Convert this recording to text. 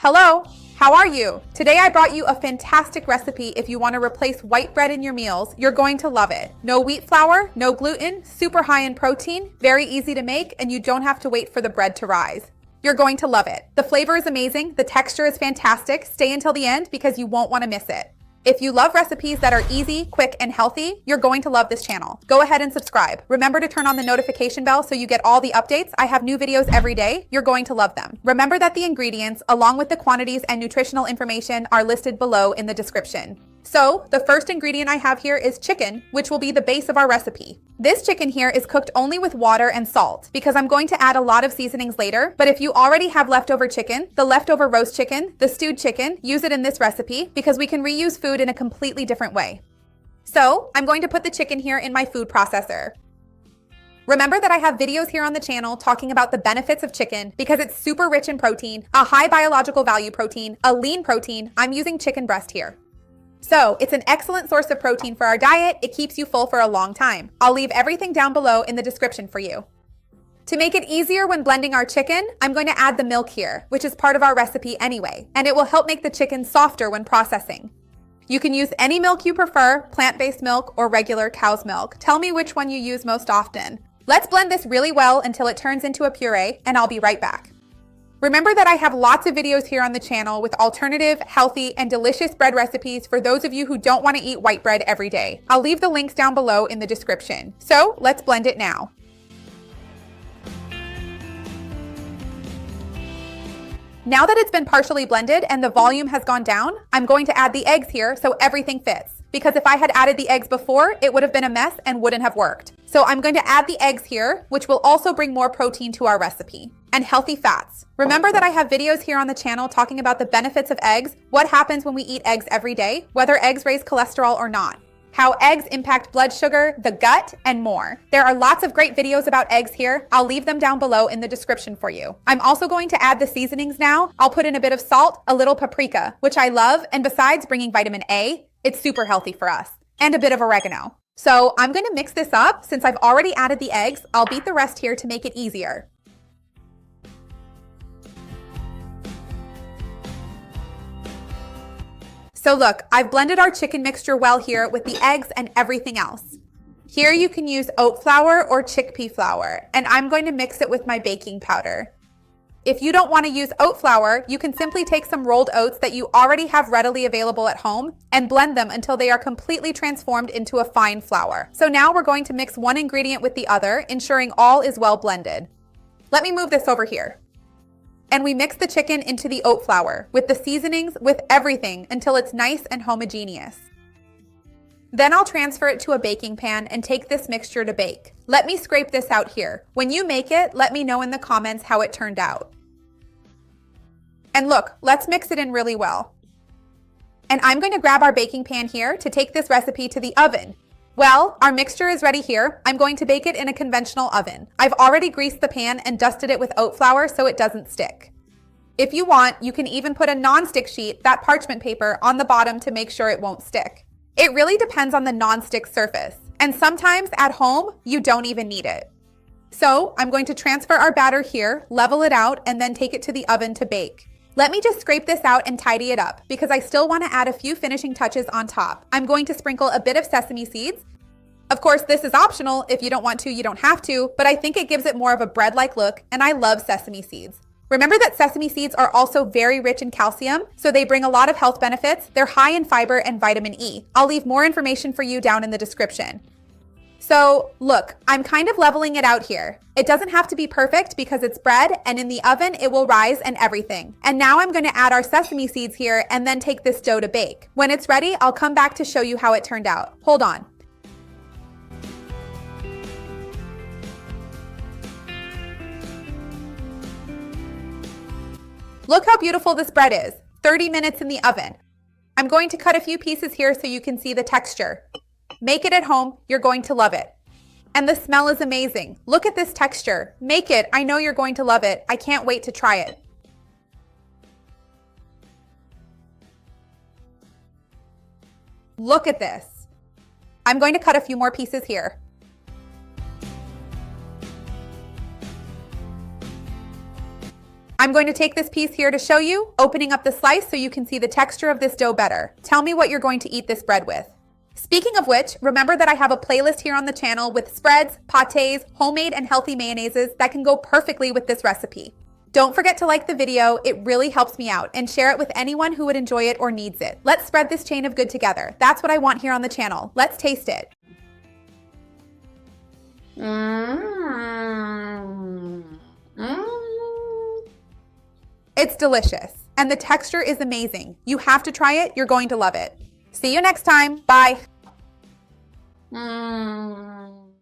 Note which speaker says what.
Speaker 1: Hello, how are you? Today I brought you a fantastic recipe if you want to replace white bread in your meals. You're going to love it. No wheat flour, no gluten, super high in protein, very easy to make, and you don't have to wait for the bread to rise. You're going to love it. The flavor is amazing, the texture is fantastic. Stay until the end because you won't want to miss it. If you love recipes that are easy, quick, and healthy, you're going to love this channel. Go ahead and subscribe. Remember to turn on the notification bell so you get all the updates. I have new videos every day. You're going to love them. Remember that the ingredients, along with the quantities and nutritional information, are listed below in the description. So, the first ingredient I have here is chicken, which will be the base of our recipe. This chicken here is cooked only with water and salt because I'm going to add a lot of seasonings later, but if you already have leftover chicken, the leftover roast chicken, the stewed chicken, use it in this recipe because we can reuse food in a completely different way. So, I'm going to put the chicken here in my food processor. Remember that I have videos here on the channel talking about the benefits of chicken because it's super rich in protein, a high biological value protein, a lean protein. I'm using chicken breast here. So, it's an excellent source of protein for our diet. It keeps you full for a long time. I'll leave everything down below in the description for you. To make it easier when blending our chicken, I'm going to add the milk here, which is part of our recipe anyway, and it will help make the chicken softer when processing. You can use any milk you prefer, plant-based milk or regular cow's milk. Tell me which one you use most often. Let's blend this really well until it turns into a puree, and I'll be right back. Remember that I have lots of videos here on the channel with alternative, healthy, and delicious bread recipes for those of you who don't want to eat white bread every day. I'll leave the links down below in the description. So let's blend it now. Now that it's been partially blended and the volume has gone down, I'm going to add the eggs here so everything fits. Because if I had added the eggs before, it would have been a mess and wouldn't have worked. So I'm going to add the eggs here, which will also bring more protein to our recipe. And healthy fats. Remember that I have videos here on the channel talking about the benefits of eggs, what happens when we eat eggs every day, whether eggs raise cholesterol or not, how eggs impact blood sugar, the gut, and more. There are lots of great videos about eggs here. I'll leave them down below in the description for you. I'm also going to add the seasonings now. I'll put in a bit of salt, a little paprika, which I love, and besides bringing vitamin A, it's super healthy for us, and a bit of oregano. So I'm going to mix this up. Since I've already added the eggs, I'll beat the rest here to make it easier. So look, I've blended our chicken mixture well here with the eggs and everything else. Here you can use oat flour or chickpea flour, and I'm going to mix it with my baking powder. If you don't want to use oat flour, you can simply take some rolled oats that you already have readily available at home and blend them until they are completely transformed into a fine flour. So now we're going to mix one ingredient with the other, ensuring all is well blended. Let me move this over here. And we mix the chicken into the oat flour with the seasonings, with everything until it's nice and homogeneous. Then I'll transfer it to a baking pan and take this mixture to bake. Let me scrape this out here. When you make it, let me know in the comments how it turned out. And look, let's mix it in really well. And I'm going to grab our baking pan here to take this recipe to the oven. Well, our mixture is ready here. I'm going to bake it in a conventional oven. I've already greased the pan and dusted it with oat flour so it doesn't stick. If you want, you can even put a non-stick sheet, that parchment paper, on the bottom to make sure it won't stick. It really depends on the non-stick surface, and sometimes at home, you don't even need it. So I'm going to transfer our batter here, level it out, and then take it to the oven to bake. Let me just scrape this out and tidy it up because I still want to add a few finishing touches on top. I'm going to sprinkle a bit of sesame seeds. Of course, this is optional. If you don't want to, you don't have to, but I think it gives it more of a bread-like look, and I love sesame seeds. Remember that sesame seeds are also very rich in calcium, so they bring a lot of health benefits. They're high in fiber and vitamin E. I'll leave more information for you down in the description. So look, I'm kind of leveling it out here. It doesn't have to be perfect because it's bread, and in the oven it will rise and everything. And now I'm going to add our sesame seeds here and then take this dough to bake. When it's ready, I'll come back to show you how it turned out. Hold on. Look how beautiful this bread is. 30 minutes in the oven. I'm going to cut a few pieces here so you can see the texture. Make it at home. You're going to love it. And the smell is amazing. Look at this texture. Make it. I know you're going to love it. I can't wait to try it. Look at this. I'm going to cut a few more pieces here. I'm I'm going to take this piece here to show you, opening up the slice so you can see the texture of this dough better. Tell me what you're going to eat this bread with. Speaking of which, remember that I have a playlist here on the channel with spreads, pâtés, homemade and healthy mayonnaises that can go perfectly with this recipe. Don't forget to like the video, it really helps me out, and share it with anyone who would enjoy it or needs it. Let's spread this chain of good together. That's what I want here on the channel. Let's taste it. It's delicious, and the texture is amazing. You have to try it, you're going to love it. See you next time, bye.